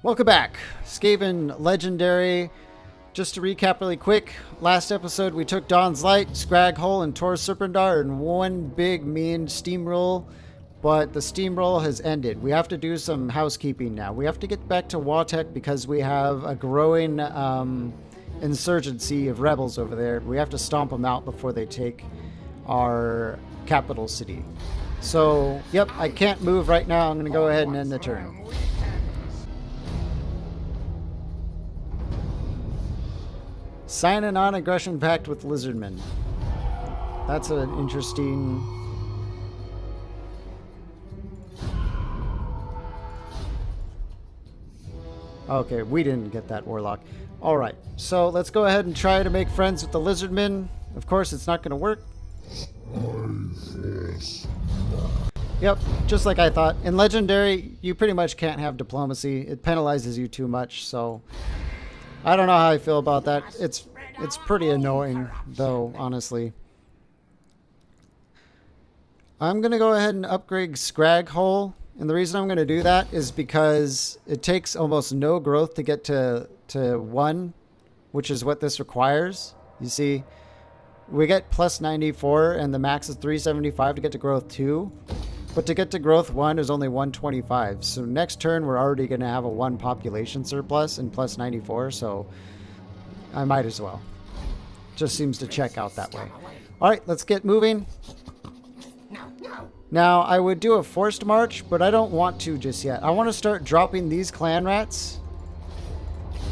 Welcome back. Skaven Legendary. Just to recap really quick, last episode we took Dawn's Light, Scraghole, and Tor Serpendar in one big mean steamroll, but the steamroll has ended. We have to do some housekeeping now. We have to get back to Watek because we have a growing insurgency of rebels over there. We have to stomp them out before they take our capital city. So, yep, I can't move right now. I'm going to go ahead and end the turn. Sign a non-aggression pact with Lizardmen. That's an interesting... Okay, we didn't get that Warlock. Alright, so let's go ahead and try to make friends with the Lizardmen. Of course, it's not going to work. Yep, just like I thought. In Legendary, you pretty much can't have diplomacy. It penalizes you too much, so... I don't know how I feel about that. It's pretty annoying, though, honestly. I'm going to go ahead and upgrade Scraghole. And the reason I'm going to do that is because it takes almost no growth to get to 1, which is what this requires. You see, we get plus 94, and the max is 375 to get to growth 2. But to get to growth 1 is only 125. So next turn we're already going to have a 1 population surplus and plus 94. So I might as well. Just seems to check out that way. Alright, let's get moving. Now I would do a forced march, but I don't want to just yet. I want to start dropping these clan rats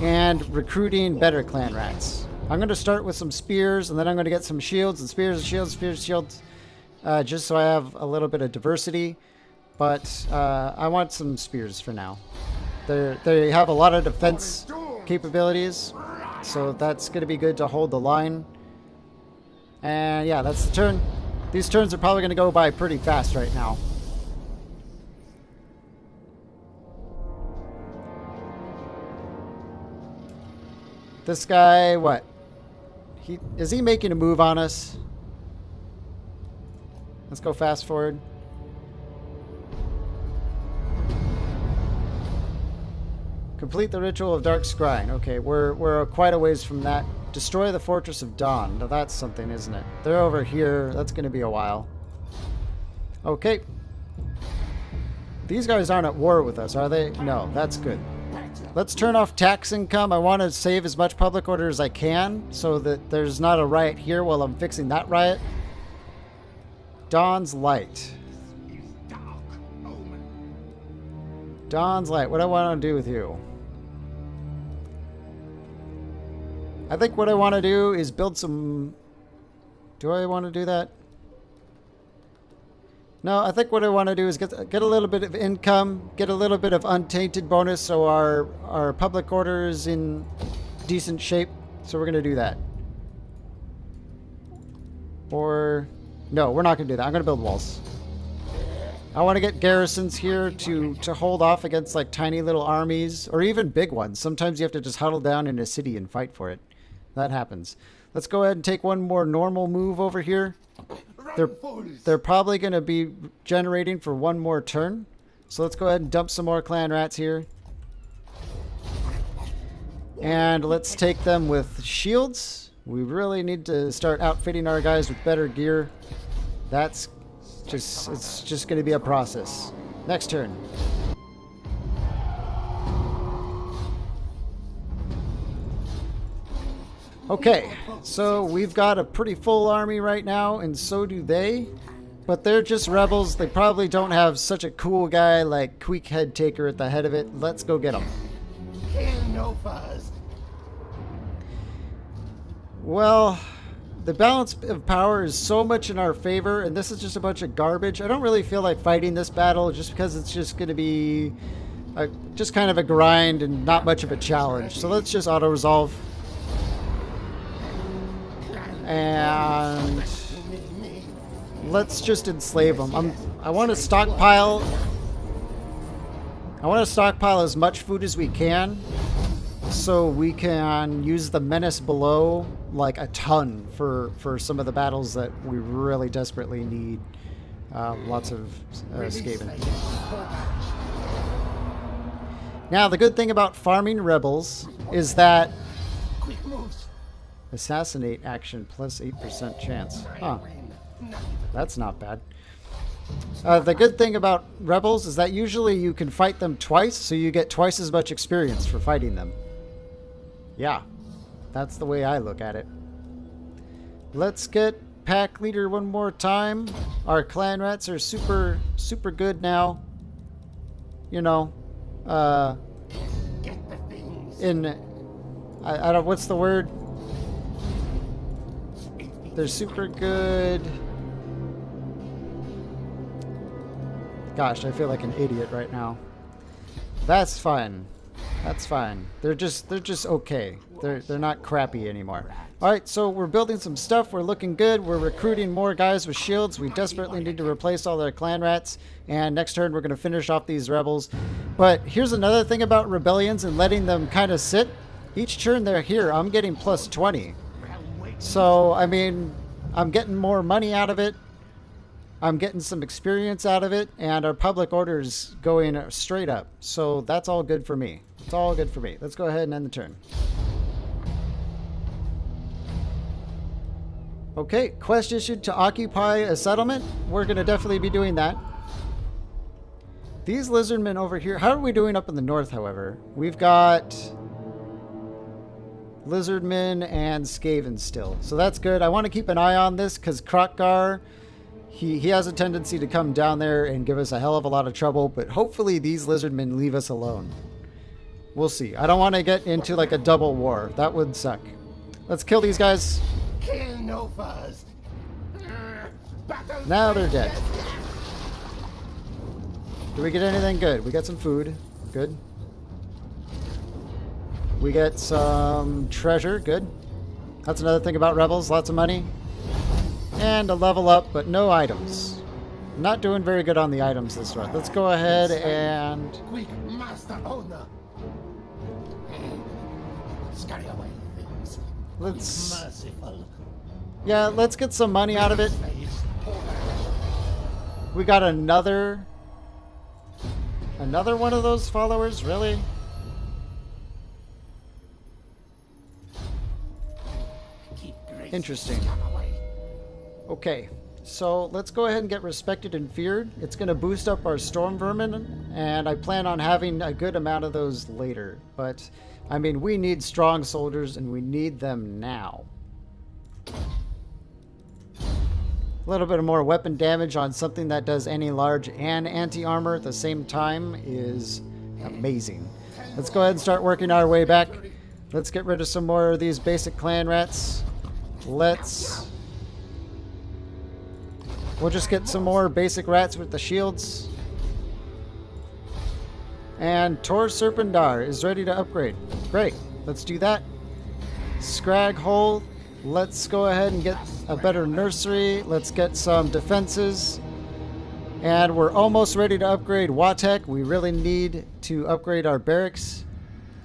and recruiting better clan rats. I'm going to start with some spears, and then I'm going to get some shields and spears and shields, spears and shields. Just so I have a little bit of diversity, but I want some spears for now. They have a lot of defense capabilities, so that's going to be good to hold the line. And yeah, that's the turn. These turns are probably going to go by pretty fast right now. This guy, what? Is he making a move on us? Let's go fast forward. Complete the ritual of Dark Scrying. Okay, we're quite a ways from that. Destroy the Fortress of Dawn. Now that's something, isn't it? They're over here. That's going to be a while. Okay. These guys aren't at war with us, are they? No, that's good. Let's turn off tax income. I want to save as much public order as I can so that there's not a riot here while I'm fixing that riot. Dawn's Light. Dawn's Light. What do I want to do with you? I think what I want to do is build some... Do I want to do that? No, I think what I want to do is get a little bit of income, get a little bit of untainted bonus so our public order is in decent shape. So we're going to do that. Or... No, we're not going to do that. I'm going to build walls. I want to get garrisons here to hold off against like tiny little armies or even big ones. Sometimes you have to just huddle down in a city and fight for it. That happens. Let's go ahead and take one more normal move over here. They're probably going to be generating for one more turn. So let's go ahead and dump some more clan rats here. And let's take them with shields. We really need to start outfitting our guys with better gear. It's just going to be a process. Next turn. Okay, so we've got a pretty full army right now, and so do they. But they're just rebels. They probably don't have such a cool guy like Queek Head Taker at the head of it. Let's go get them. No fuzz. Well, the balance of power is so much in our favor, and this is just a bunch of garbage. I don't really feel like fighting this battle just because it's just going to be just kind of a grind and not much of a challenge. So let's just auto-resolve. And let's just enslave them. I want to stockpile. I want to stockpile as much food as we can, so we can use the menace below like a ton for some of the battles that we really desperately need. Lots of Skaven. Now, the good thing about farming rebels is that Quick moves. assassinate action plus 8% chance. Huh. That's not bad. The good thing about rebels is that usually you can fight them twice, so you get twice as much experience for fighting them. Yeah, that's the way I look at it. Let's get pack leader one more time. Our clan rats are super good now. You know, Get the things. I don't, what's the word? They're super good. Gosh, I feel like an idiot right now. That's fine. That's fine. They're just okay. They're not crappy anymore. All right, so we're building some stuff. We're looking good. We're recruiting more guys with shields. We desperately need to replace all their clan rats. And next turn, we're going to finish off these rebels. But here's another thing about rebellions and letting them kind of sit. Each turn they're here, I'm getting plus 20. So, I mean, I'm getting more money out of it. I'm getting some experience out of it. And our public order's going straight up. So that's all good for me. It's all good for me. Let's go ahead and end the turn. Okay, quest issued to occupy a settlement. We're going to definitely be doing that. These lizardmen over here, how are we doing up in the north, however? We've got lizardmen and Skaven still. So that's good. I want to keep an eye on this because Krokgar, he has a tendency to come down there and give us a hell of a lot of trouble, but hopefully these lizardmen leave us alone. We'll see. I don't want to get into like a double war. That would suck. Let's kill these guys. Kill no fuzz. Now they're dead. Do we get anything good? We got some food. Good. We get some treasure. Good. That's another thing about rebels. Lots of money. And a level up, but no items. Not doing very good on the items this run. Let's go ahead and... Quick, master owner. Scurry away, things. let's... Merciful. Yeah, let's get some money out of it. We got another one of those followers, really? Interesting. Okay, so let's go ahead and get respected and feared. It's going to boost up our storm vermin, and I plan on having a good amount of those later. But, I mean, we need strong soldiers, and we need them now. A little bit of more weapon damage on something that does anti-large and anti-armor at the same time is amazing. Let's go ahead and start working our way back. Let's get rid of some more of these basic clan rats. We'll just get some more basic rats with the shields. And Tor Serpendar is ready to upgrade. Great. Let's do that. Scrag Hole. Let's go ahead and get a better nursery. Let's get some defenses. And we're almost ready to upgrade Watek. We really need to upgrade our barracks.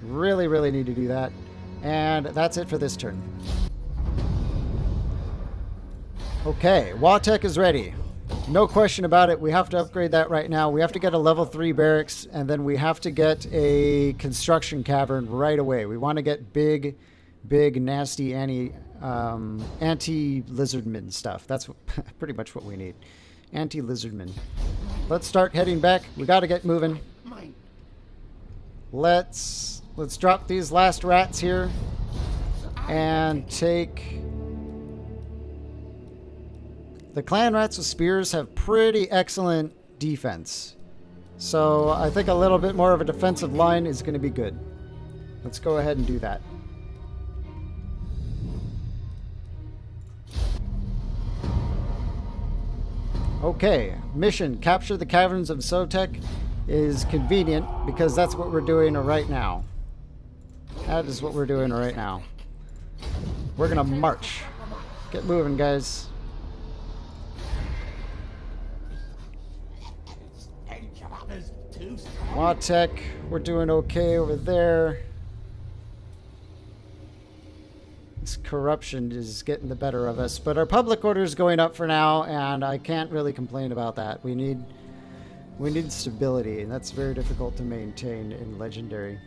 Really need to do that. And that's it for this turn. Okay, Watek is ready. No question about it. We have to upgrade that right now. We have to get a level 3 barracks, and then we have to get a construction cavern right away. We want to get big, nasty anti-lizardmen stuff. That's pretty much what we need. Anti-lizardmen. Let's start heading back. We got to get moving. Let's drop these last rats here and take... The clan rats with spears have pretty excellent defense. So I think a little bit more of a defensive line is going to be good. Let's go ahead and do that. Okay, mission, capture the caverns of Sotek is convenient because that's what we're doing right now. That is what we're doing right now. We're going to march. Get moving, guys. Watek, we're doing okay over there. This corruption is getting the better of us, but our public order is going up for now, and I can't really complain about that. We need We need stability, and that's very difficult to maintain in Legendary.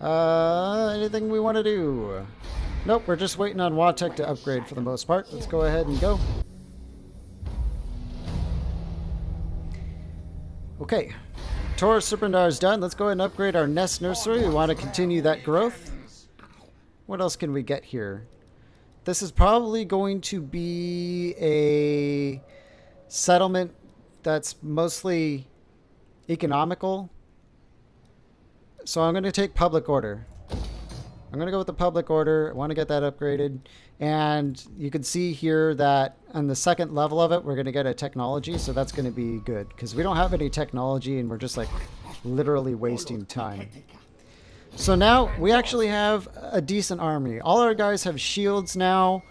Anything we want to do? Nope, we're just waiting on Watek to upgrade for the most part. Let's go ahead and go. Okay, Taurus Serpendar is done. Let's go ahead and upgrade our Nest Nursery. We want to continue that growth. What else can we get here? This is probably going to be a settlement that's mostly economical. So I'm going to take public order. I'm going to go with the public order. I want to get that upgraded. And you can see here that on the second level of it, we're going to get a technology. So that's going to be good because we don't have any technology and we're just like literally wasting time. So now we actually have a decent army. All our guys have shields now.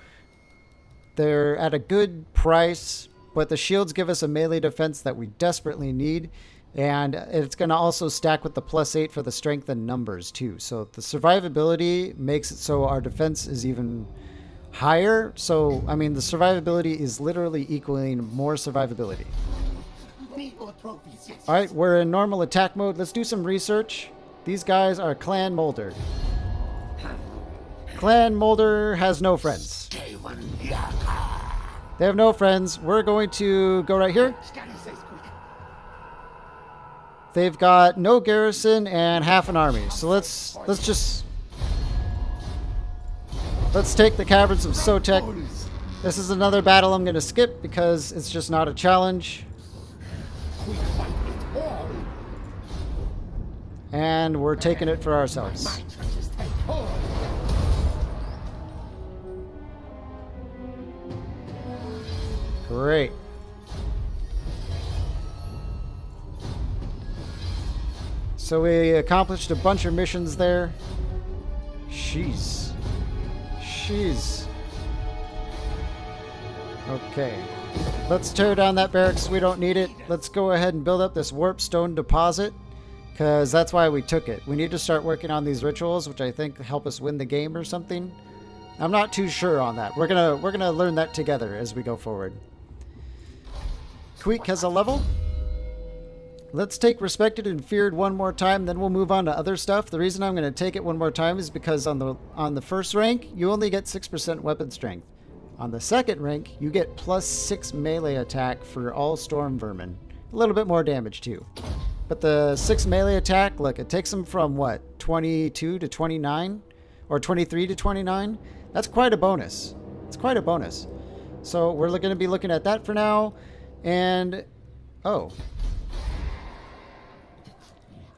They're at a good price, but the shields give us a melee defense that we desperately need. And it's going to also stack with the +8 for the strength and numbers too. So the survivability makes it so our defense is even higher. So, I mean, the survivability is literally equaling more survivability. All right, we're in normal attack mode. Let's do some research. These guys are Clan Molder. Clan Molder has no friends. They have no friends. We're going to go right here. They've got no garrison and half an army. So let's take the Caverns of Sotek. This is another battle I'm going to skip because it's just not a challenge. And we're taking it for ourselves. Great. So we accomplished a bunch of missions there. Jeez. Okay. Let's tear down that barracks. We don't need it. Let's go ahead and build up this warp stone deposit, because that's why we took it. We need to start working on these rituals, which I think help us win the game or something. I'm not too sure on that. We're gonna learn that together as we go forward. Queek has a level. Let's take Respected and Feared one more time, then we'll move on to other stuff. The reason I'm going to take it one more time is because on the first rank, you only get 6% weapon strength. On the second rank, you get +6 melee attack for all storm vermin. A little bit more damage too. But the 6 melee attack, look, it takes them from what, 22 to 29? Or 23 to 29? That's quite a bonus. It's quite a bonus. So we're going to be looking at that for now. And, oh.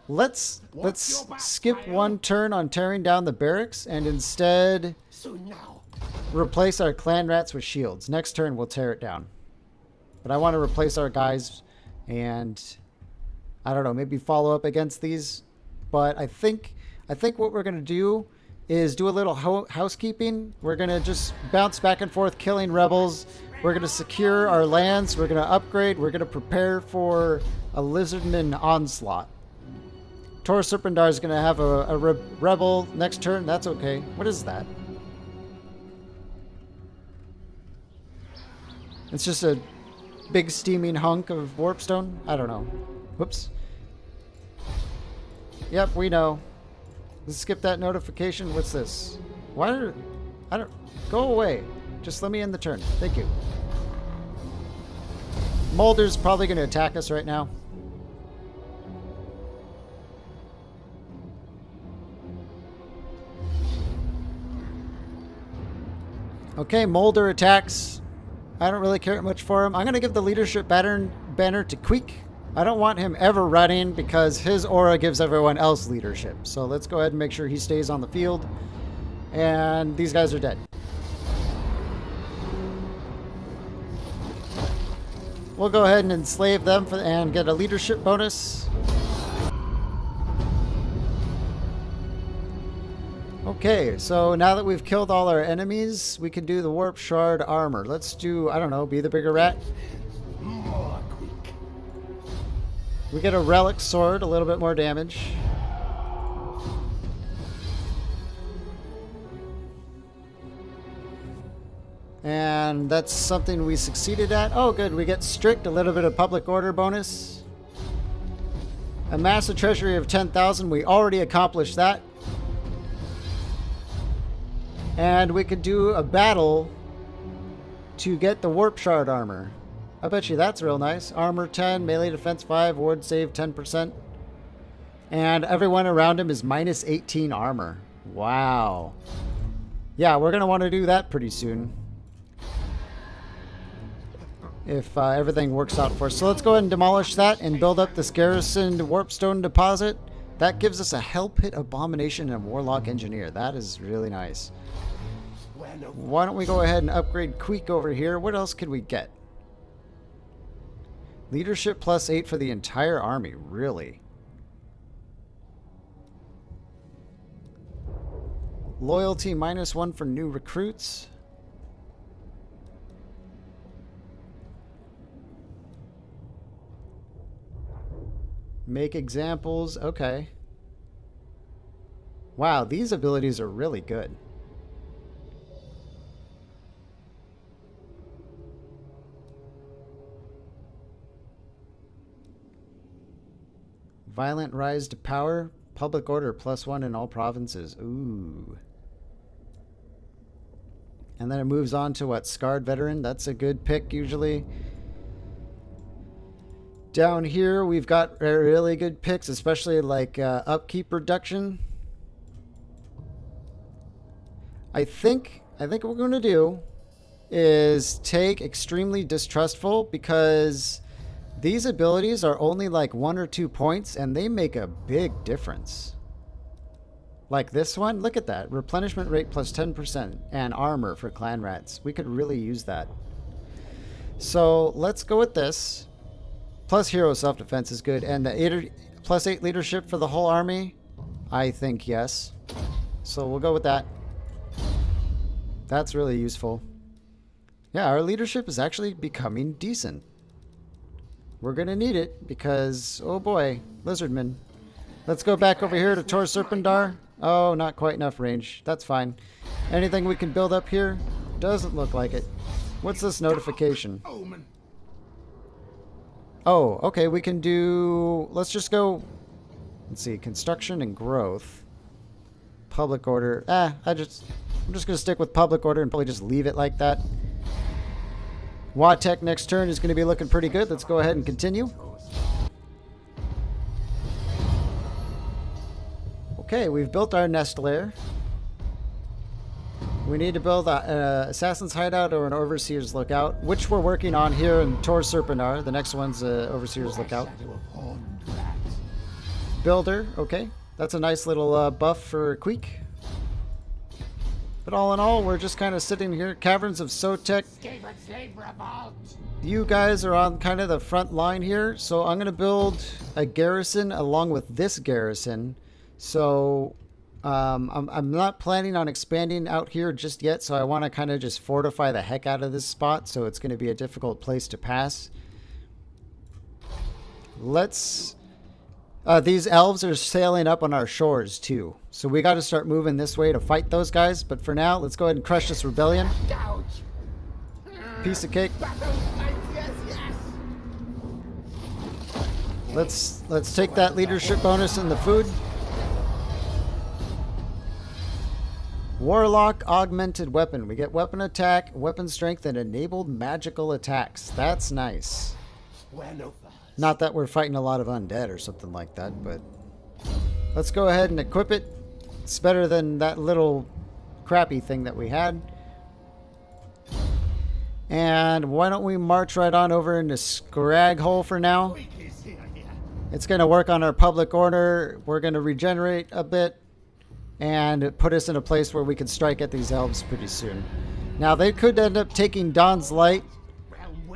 Let's skip one turn on tearing down the barracks and instead replace our clan rats with shields. Next turn we'll tear it down. But I want to replace our guys and I don't know, maybe follow up against these. But I think what we're going to do is do a little housekeeping. We're going to just bounce back and forth killing rebels. We're going to secure our lands. We're going to upgrade. We're going to prepare for a lizardman onslaught. Taurus Serpendar is going to have a rebel next turn. That's okay. What is that? It's just a big steaming hunk of warpstone? I don't know. Whoops. Yep, we know. Let's skip that notification. What's this? Why did... I don't... Go away. Just let me end the turn. Thank you. Molder's probably going to attack us right now. Okay, Molder attacks. I don't really care much for him. I'm going to give the leadership banner to Queek. I don't want him ever running because his aura gives everyone else leadership. So let's go ahead and make sure he stays on the field. And these guys are dead. We'll go ahead and enslave them and get a leadership bonus. Okay, so now that we've killed all our enemies, we can do the Warp Shard armor. Let's do, I don't know, be the bigger rat. We get a relic sword, a little bit more damage. And that's something we succeeded at. Oh, good, we get strict, a little bit of public order bonus. Amass a treasury of 10,000. We already accomplished that. And we could do a battle to get the warp shard armor. I bet you that's real nice. Armor 10, melee defense 5, ward save 10%. And everyone around him is minus 18 armor. Wow. Yeah, we're going to want to do that pretty soon. If everything works out for us. So let's go ahead and demolish that and build up this garrisoned warpstone deposit. That gives us a Hell Pit Abomination and a Warlock Engineer. That is really nice. Why don't we go ahead and upgrade Queek over here? What else could we get? Leadership plus 8 for the entire army. Really? Loyalty minus 1 for new recruits. Make examples. Okay. Wow, these abilities are really good. Violent rise to power. Public order plus 1 in all provinces. Ooh. And then it moves on to what? Scarred veteran. That's a good pick usually. Down here we've got really good picks, especially like upkeep reduction. I think what we're going to do is take extremely distrustful, because these abilities are only like 1 or 2 points and they make a big difference. Like this one, look at that. Replenishment rate plus 10% and armor for clan rats. We could really use that. So let's go with this. Plus hero self-defense is good. And the plus 8 leadership for the whole army? I think yes. So we'll go with that. That's really useful. Yeah, our leadership is actually becoming decent. We're going to need it because, oh boy, lizardmen. Let's go back over here to Tor Serpendar. Oh, not quite enough range. That's fine. Anything we can build up here? Doesn't look like it. What's this notification? Oh, okay, we can do... Let's just go... Let's see, construction and growth. Public order. I'm just going to stick with public order and probably just leave it like that. Watek next turn is going to be looking pretty good. Let's go ahead and continue. Okay, we've built our nest lair. We need to build an assassin's hideout or an overseer's lookout, which we're working on here in Tor Serpendar. The next one's overseer's lookout. Builder, okay. That's a nice little buff for Queek. But all in all, we're just kind of sitting here. Caverns of Sotek. You guys are on kind of the front line here. So I'm going to build a garrison along with this garrison. So I'm not planning on expanding out here just yet. So I want to kind of just fortify the heck out of this spot. So it's going to be a difficult place to pass. Let's... these elves are sailing up on our shores too. So we got to start moving this way to fight those guys. But for now, let's go ahead and crush this rebellion. Piece of cake. Let's take that leadership bonus and the food. Warlock augmented weapon. We get weapon attack, weapon strength, and enabled magical attacks. That's nice. Not that we're fighting a lot of undead or something like that, but let's go ahead and equip it. It's better than that little crappy thing that we had. And why don't we march right on over into Scraghole for now? It's going to work on our public order. We're going to regenerate a bit and put us in a place where we can strike at these elves pretty soon. Now, they could end up taking Dawn's Light,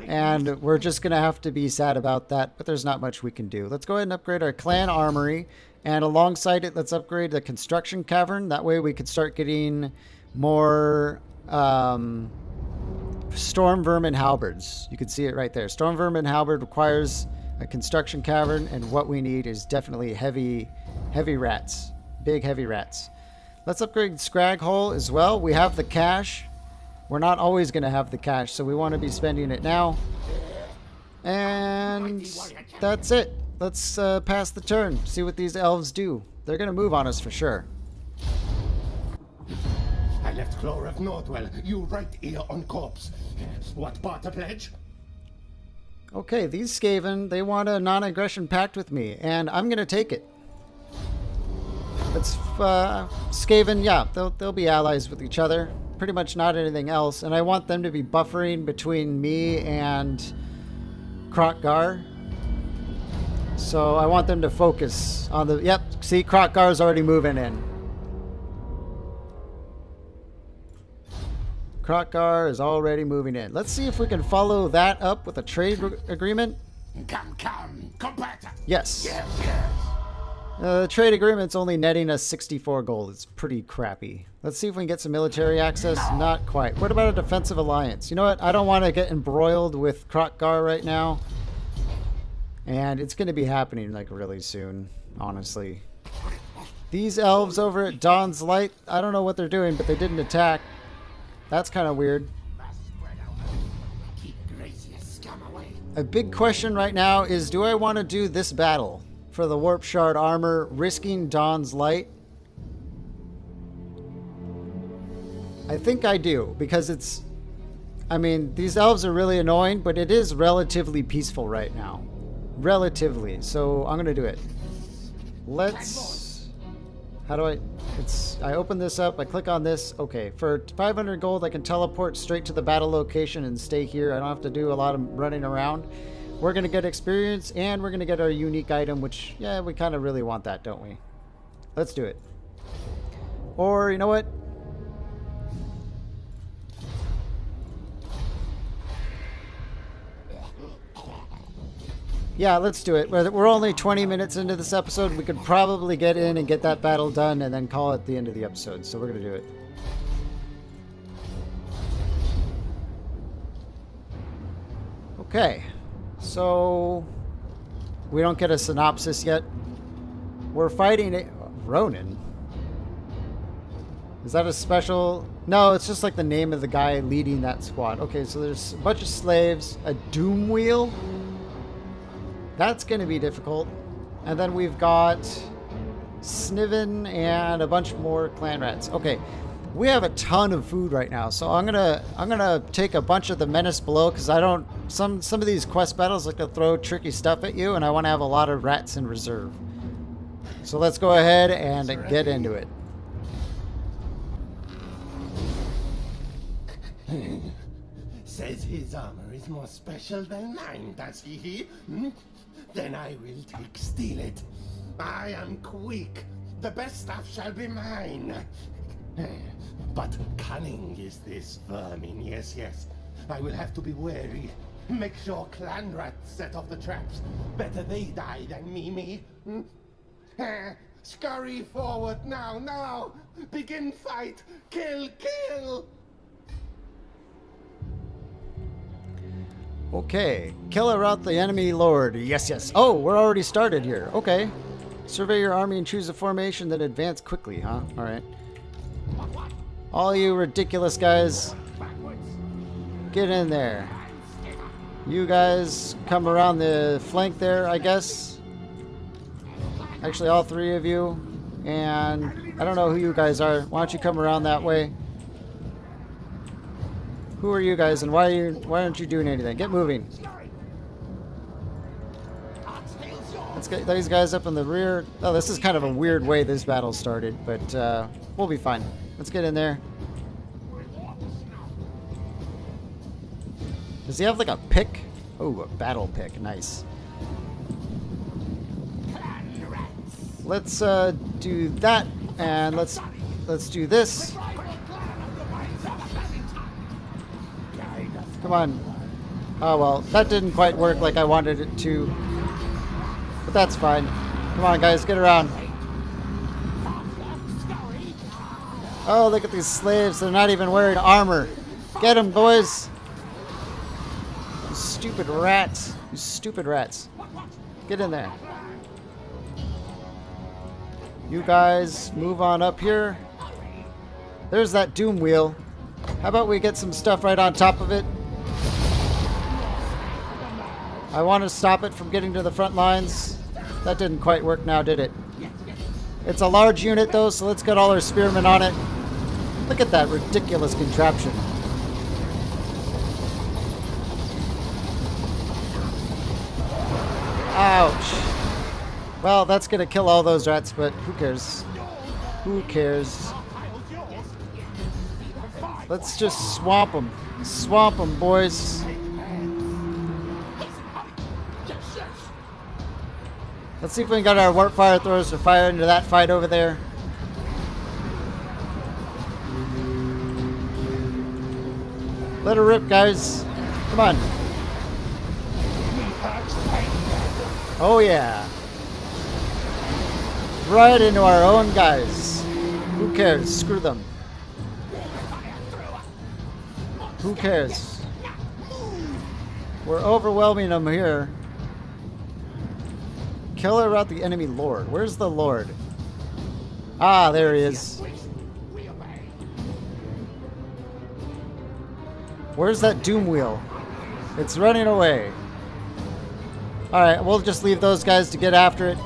and we're just going to have to be sad about that, but there's not much we can do. Let's go ahead and upgrade our clan armory, and alongside it, let's upgrade the construction cavern. That way we can start getting more storm vermin halberds. You can see it right there. Storm vermin halberd requires a construction cavern, and what we need is definitely heavy rats. Big heavy rats. Let's upgrade Scraghole as well. We have the cash. We're not always going to have the cash, so we want to be spending it now. And that's it. let's pass the turn. See what these elves do. They're gonna move on us for sure. I left Clore of Nordwell. You right here on corpse. What barter pledge? Okay, these Skaven, they want a non-aggression pact with me, and I'm gonna take it. It's Skaven, yeah, they'll be allies with each other. Pretty much not anything else, and I want them to be buffering between me and Krokgar. So I want them to focus on the... Yep, see, Krokgar's already moving in. Krokgar is already moving in. Let's see if we can follow that up with a trade agreement. Come, compatter. Yes. Yes. The trade agreement's only netting us 64 gold. It's pretty crappy. Let's see if we can get some military access. Not quite. What about a defensive alliance? You know what? I don't want to get embroiled with Krokgar right now. And it's going to be happening like really soon, honestly. These elves over at Dawn's Light, I don't know what they're doing, but they didn't attack. That's kind of weird. A big question right now is, do I want to do this battle for the Warp Shard armor, risking Dawn's Light? I think I do, because it's... I mean, these elves are really annoying, but it is relatively peaceful right now. Relatively. So I'm going to do it. Let's... How do I... I open this up, I click on this. Okay, for 500 gold, I can teleport straight to the battle location and stay here. I don't have to do a lot of running around. We're going to get experience, and we're going to get our unique item, which, yeah, we kind of really want that, don't we? Let's do it. Or, you know what? Yeah, let's do it. We're only 20 minutes into this episode. We could probably get in and get that battle done and then call it the end of the episode. So we're going to do it. Okay. So we don't get a synopsis yet. We're fighting Ronin. Is that a special? No, it's just like the name of the guy leading that squad. Okay, so there's a bunch of slaves, a doom wheel. That's going to be difficult. And then we've got Sniven and a bunch more clan rats. Okay, we have a ton of food right now, so I'm gonna take a bunch of the menace below, because I don't... Some of these quest battles like to throw tricky stuff at you, and I want to have a lot of rats in reserve. So let's go ahead and get into it. Says his armor is more special than mine, does he? Hmm? Then I will steal it. I am quick. The best stuff shall be mine. But cunning is this vermin, yes. I will have to be wary. Make sure clan rats set off the traps. Better they die than me. Scurry forward now. Begin fight. Kill. Okay, kill out the enemy lord. Yes. Oh, we're already started here. Okay. Survey your army and choose a formation that advance quickly, huh? Alright. All you ridiculous guys, get in there. You guys come around the flank there, I guess. Actually, all three of you. And I don't know who you guys are. Why don't you come around that way? Who are you guys, and why aren't you doing anything? Get moving. Let's get these guys up in the rear. Oh, this is kind of a weird way this battle started, but we'll be fine. Let's get in there. Does he have like a pick? Oh, a battle pick. Nice. Let's do that, and let's do this. Come on. Oh, well, that didn't quite work like I wanted it to. But that's fine. Come on, guys, get around. Oh, look at these slaves. They're not even wearing armor. Get them, boys. You stupid rats. You stupid rats. Get in there. You guys move on up here. There's that doom wheel. How about we get some stuff right on top of it? I want to stop it from getting to the front lines. that didn't quite work now, did it? It's a large unit though, so let's get all our spearmen on it. Look at that ridiculous contraption. Ouch. Well, that's gonna kill all those rats, but who cares? Who cares? Let's just swamp them. Swamp them, boys. Let's see if we can get our warp fire throwers to fire into that fight over there. Let her rip, guys. Come on. Oh yeah. Right into our own guys. Who cares? Screw them. Who cares? We're overwhelming them here. Killer out the enemy lord. Where's the lord? Ah, there he is. Where's that doom wheel? It's running away. Alright, we'll just leave those guys to get after it.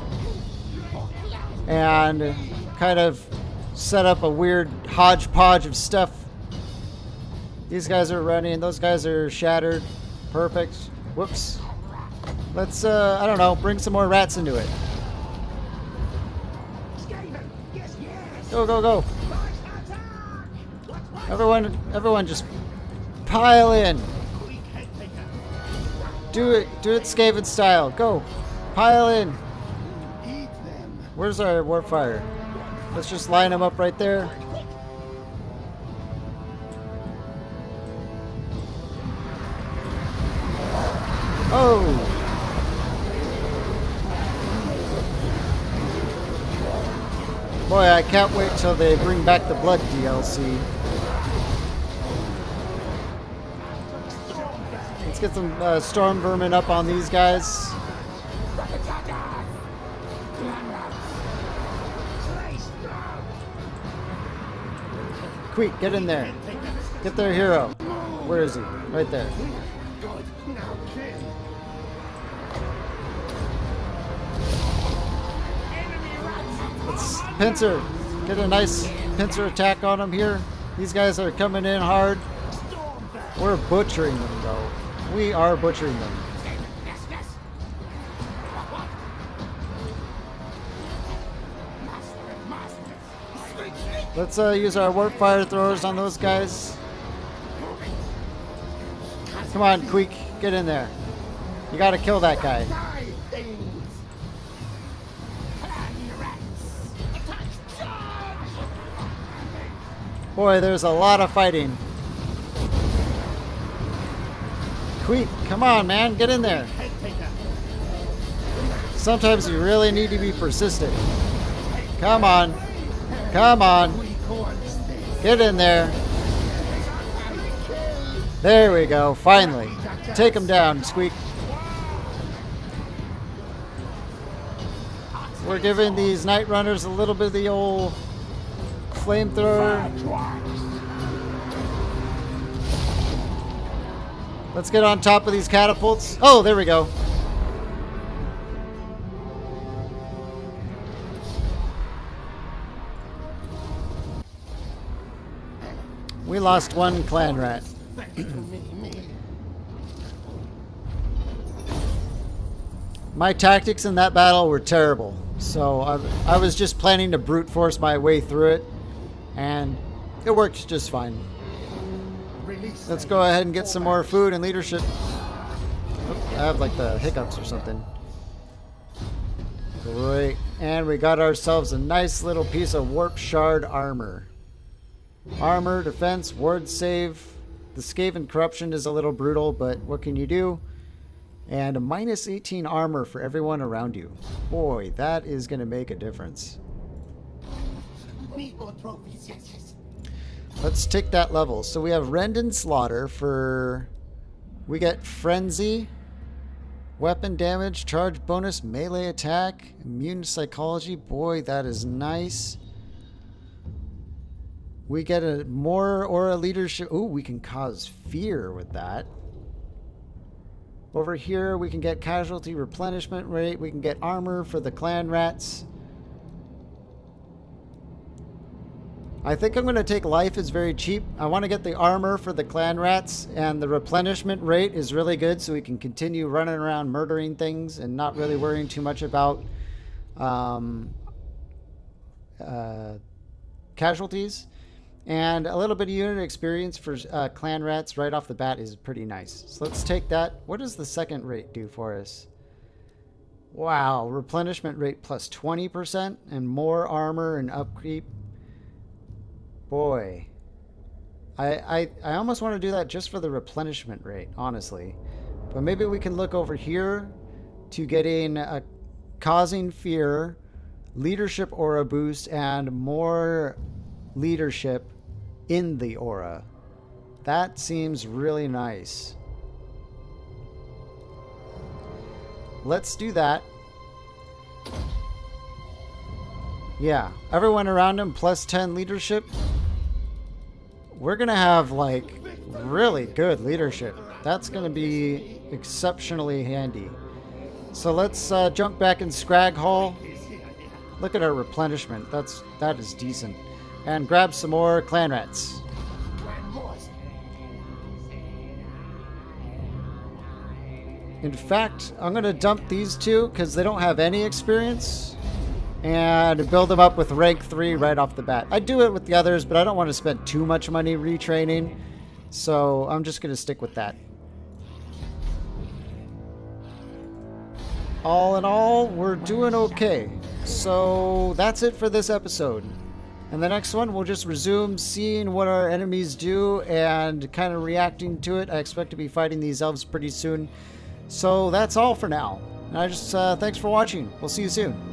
And kind of set up a weird hodgepodge of stuff. These guys are running. Those guys are shattered. Perfect. Whoops. Let's, I don't know, bring some more rats into it. Go, go, go. Everyone just pile in. Do it Skaven style. Go. Pile in. Where's our warp fire? Let's just line them up right there. Oh. Boy, I can't wait till they bring back the blood DLC. Let's get some storm vermin up on these guys. Quick, get in there. Get their hero. Where is he? Right there. Let's pincer. Get a nice pincer attack on them here. These guys are coming in hard. We're butchering them though. We are butchering them. Let's use our warp fire throwers on those guys. Come on, Queek, get in there. You gotta kill that guy. Boy, there's a lot of fighting. Queek, come on, man, get in there. Sometimes you really need to be persistent. Come on. Come on. Get in there. There we go. Finally. Take him down, Squeak. We're giving these night runners a little bit of the old flamethrower. Let's get on top of these catapults. Oh, there we go. We lost one clan rat. My tactics in that battle were terrible. So I was just planning to brute force my way through it. And it worked just fine. Let's go ahead and get some more food and leadership. Oh, I have like the hiccups or something. Great. And we got ourselves a nice little piece of warp shard armor. Armor, defense, ward save. The Skaven corruption is a little brutal, but what can you do? And a minus 18 armor for everyone around you. Boy, that is going to make a difference. Need more trophies, yes, yes. Let's take that level. So we have Rend and Slaughter for... We get Frenzy, weapon damage, charge bonus, melee attack, immune psychology. Boy, that is nice. We get a more aura leadership. Ooh, we can cause fear with that. Over here, we can get casualty replenishment rate. We can get armor for the clan rats. I think I'm going to take life is very cheap. I want to get the armor for the clan rats, and the replenishment rate is really good, so we can continue running around murdering things and not really worrying too much about casualties. And a little bit of unit experience for clan rats right off the bat is pretty nice. So let's take that. What does the second rate do for us? Wow, replenishment rate plus 20% and more armor and upkeep. Boy, I almost want to do that just for the replenishment rate, honestly. But maybe we can look over here to getting a causing fear, leadership aura boost, and more leadership in the aura. That seems really nice. Let's do that. Yeah, everyone around him plus 10 leadership. We're gonna have like really good leadership. That's gonna be exceptionally handy. So let's jump back in Scrag Hall. Look at our replenishment. That is decent. And grab some more clan rats. In fact, I'm gonna dump these two because they don't have any experience, and build them up with rank 3 right off the bat. I do it with the others, but I don't want to spend too much money retraining, so I'm just going to stick with that. All in all, we're doing okay. So that's it for this episode. And the next one, we'll just resume seeing what our enemies do and kind of reacting to it. I expect to be fighting these elves pretty soon. So that's all for now. And I just, thanks for watching. We'll see you soon.